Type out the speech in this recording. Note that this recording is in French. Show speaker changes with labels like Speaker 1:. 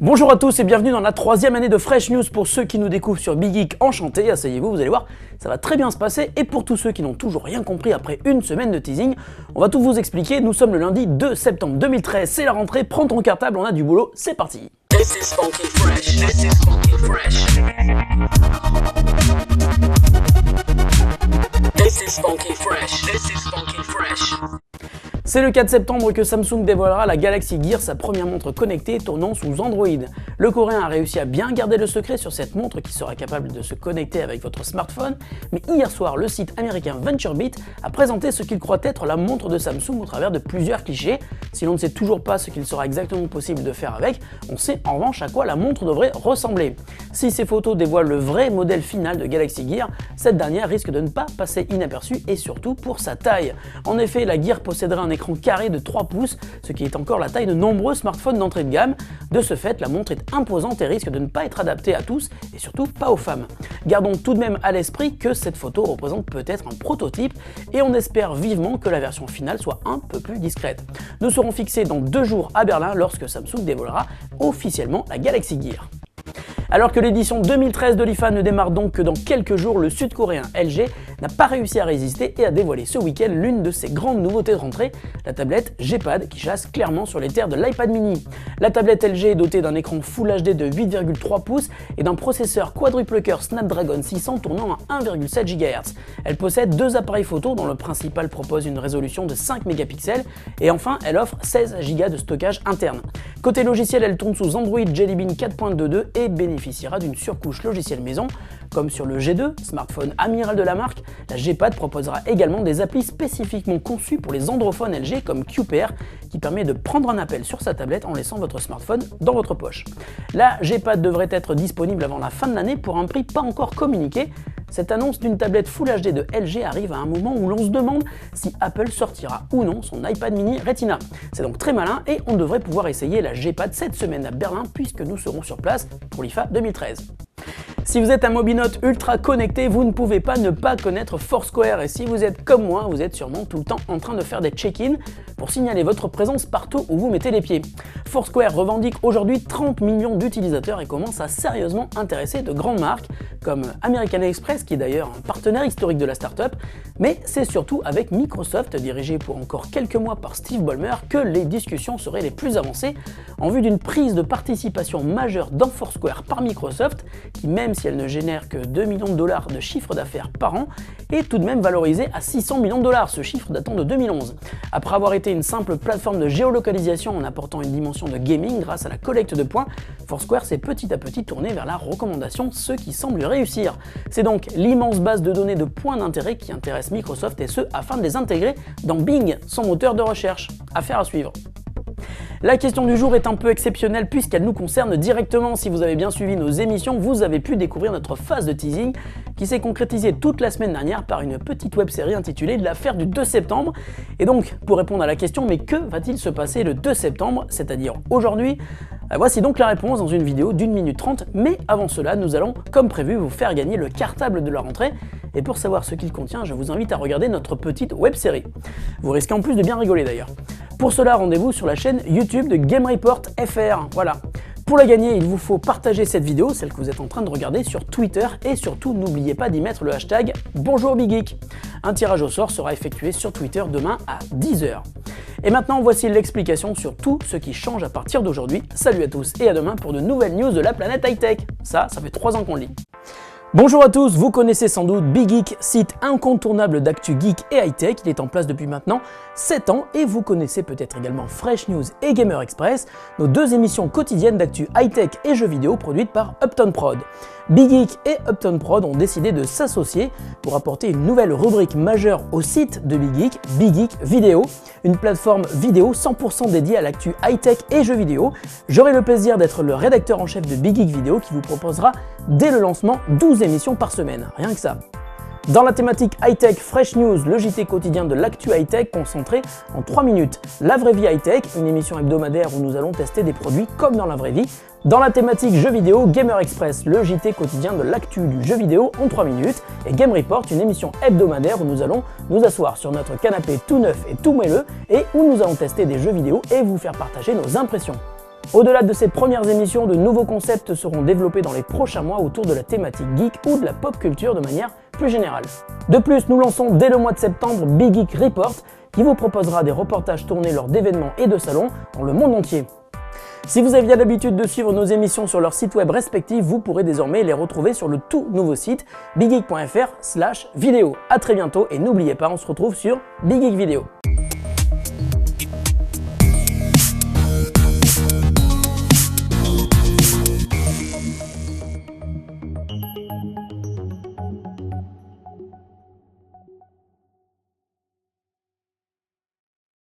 Speaker 1: Bonjour à tous et bienvenue dans la 3e année de Fresh News. Pour ceux qui nous découvrent sur Big Geek, enchanté, asseyez-vous, vous allez voir, ça va très bien se passer. Et pour tous ceux qui n'ont toujours rien compris après une semaine de teasing, on va tout vous expliquer. Nous sommes le lundi 2 septembre 2013, c'est la rentrée, prends ton cartable, on a du boulot, c'est parti.
Speaker 2: This is funky fresh. This is funky fresh. This is funky fresh. This is funky fresh.
Speaker 1: C'est le 4 septembre que Samsung dévoilera la Galaxy Gear, sa première montre connectée tournant sous Android. Le Coréen a réussi à bien garder le secret sur cette montre qui sera capable de se connecter avec votre smartphone, mais hier soir, le site américain VentureBeat a présenté ce qu'il croit être la montre de Samsung au travers de plusieurs clichés. Si l'on ne sait toujours pas ce qu'il sera exactement possible de faire avec, on sait en revanche à quoi la montre devrait ressembler. Si ces photos dévoilent le vrai modèle final de Galaxy Gear, cette dernière risque de ne pas passer inaperçue et surtout pour sa taille. En effet, la Gear possédera un écran carré de 3 pouces, ce qui est encore la taille de nombreux smartphones d'entrée de gamme. De ce fait, la montre est imposante et risque de ne pas être adaptée à tous et surtout pas aux femmes. Gardons tout de même à l'esprit que cette photo représente peut-être un prototype et on espère vivement que la version finale soit un peu plus discrète. Nous serons fixés dans 2 jours à Berlin lorsque Samsung dévoilera officiellement la Galaxy Gear. Alors que l'édition 2013 de l'IFA ne démarre donc que dans quelques jours, le sud-coréen LG n'a pas réussi à résister et a dévoilé ce week-end l'une de ses grandes nouveautés de rentrée, la tablette G-Pad qui chasse clairement sur les terres de l'iPad mini. La tablette LG est dotée d'un écran Full HD de 8,3 pouces et d'un processeur quadruple cœur Snapdragon 600 tournant à 1,7 GHz. Elle possède 2 appareils photo dont le principal propose une résolution de 5 mégapixels et enfin elle offre 16 Go de stockage interne. Côté logiciel, elle tourne sous Android Jelly Bean 4.22 et bénéficiera d'une surcouche logicielle maison. Comme sur le G2, smartphone amiral de la marque, la G-Pad proposera également des applis spécifiquement conçues pour les androphones LG comme QPR qui permet de prendre un appel sur sa tablette en laissant votre smartphone dans votre poche. La G-Pad devrait être disponible avant la fin de l'année pour un prix pas encore communiqué. Cette annonce d'une tablette Full HD de LG arrive à un moment où l'on se demande si Apple sortira ou non son iPad mini Retina. C'est donc très malin et on devrait pouvoir essayer la G-Pad cette semaine à Berlin puisque nous serons sur place pour l'IFA 2013. Si vous êtes un mobinote ultra connecté, vous ne pouvez pas ne pas connaître Foursquare et si vous êtes comme moi, vous êtes sûrement tout le temps en train de faire des check-in pour signaler votre présence partout où vous mettez les pieds. Foursquare revendique aujourd'hui 30 millions d'utilisateurs et commence à sérieusement intéresser de grandes marques comme American Express qui est d'ailleurs un partenaire historique de la startup, mais c'est surtout avec Microsoft, dirigé pour encore quelques mois par Steve Ballmer, que les discussions seraient les plus avancées en vue d'une prise de participation majeure dans Foursquare par Microsoft qui, même si elle ne génère que 2 millions de dollars de chiffre d'affaires par an, est tout de même valorisée à 600 millions de dollars, ce chiffre datant de 2011. Après avoir été une simple plateforme de géolocalisation en apportant une dimension de gaming grâce à la collecte de points, Foursquare s'est petit à petit tourné vers la recommandation, ce qui semble lui réussir. C'est donc l'immense base de données de points d'intérêt qui intéresse Microsoft et ce afin de les intégrer dans Bing, son moteur de recherche. Affaire à suivre. La question du jour est un peu exceptionnelle puisqu'elle nous concerne directement. Si vous avez bien suivi nos émissions, vous avez pu découvrir notre phase de teasing qui s'est concrétisée toute la semaine dernière par une petite web-série intitulée L'affaire du 2 septembre. Et donc, pour répondre à la question, mais que va-t-il se passer le 2 septembre, c'est-à-dire aujourd'hui? Voici donc la réponse dans une vidéo d'1 minute 30, mais avant cela, nous allons, comme prévu, vous faire gagner le cartable de la rentrée. Et pour savoir ce qu'il contient, je vous invite à regarder notre petite web-série. Vous risquez en plus de bien rigoler d'ailleurs. Pour cela, rendez-vous sur la chaîne YouTube de Game Report FR. Voilà. Pour la gagner, il vous faut partager cette vidéo, celle que vous êtes en train de regarder sur Twitter, et surtout n'oubliez pas d'y mettre le hashtag #BonjourBigGeek. Un tirage au sort sera effectué sur Twitter demain à 10 h. Et maintenant, voici l'explication sur tout ce qui change à partir d'aujourd'hui. Salut à tous et à demain pour de nouvelles news de la planète high-tech. Ça fait 3 ans qu'on le lit. Bonjour à tous, vous connaissez sans doute Big Geek, site incontournable d'actu geek et high-tech. Il est en place depuis maintenant 7 ans et vous connaissez peut-être également Fresh News et Gamer Express, nos 2 émissions quotidiennes d'actu high-tech et jeux vidéo produites par Upton Prod. Big Geek et Upton Prod ont décidé de s'associer pour apporter une nouvelle rubrique majeure au site de Big Geek Vidéo, une plateforme vidéo 100% dédiée à l'actu high-tech et jeux vidéo. J'aurai le plaisir d'être le rédacteur en chef de Big Geek Vidéo qui vous proposera dès le lancement 12 émissions par semaine, rien que ça. Dans la thématique high-tech, Fresh News, le JT quotidien de l'actu high-tech concentré en 3 minutes. La vraie vie high-tech, une émission hebdomadaire où nous allons tester des produits comme dans la vraie vie. Dans la thématique jeux vidéo, Gamer Express, le JT quotidien de l'actu du jeu vidéo en 3 minutes. Et Game Report, une émission hebdomadaire où nous allons nous asseoir sur notre canapé tout neuf et tout moelleux et où nous allons tester des jeux vidéo et vous faire partager nos impressions. Au-delà de ces premières émissions, de nouveaux concepts seront développés dans les prochains mois autour de la thématique geek ou de la pop culture de manière plus générale. De plus, nous lançons dès le mois de septembre Big Geek Report, qui vous proposera des reportages tournés lors d'événements et de salons dans le monde entier. Si vous aviez l'habitude de suivre nos émissions sur leurs sites web respectifs, vous pourrez désormais les retrouver sur le tout nouveau site biggeek.fr/vidéo. A très bientôt et n'oubliez pas, on se retrouve sur Big Geek Vidéo.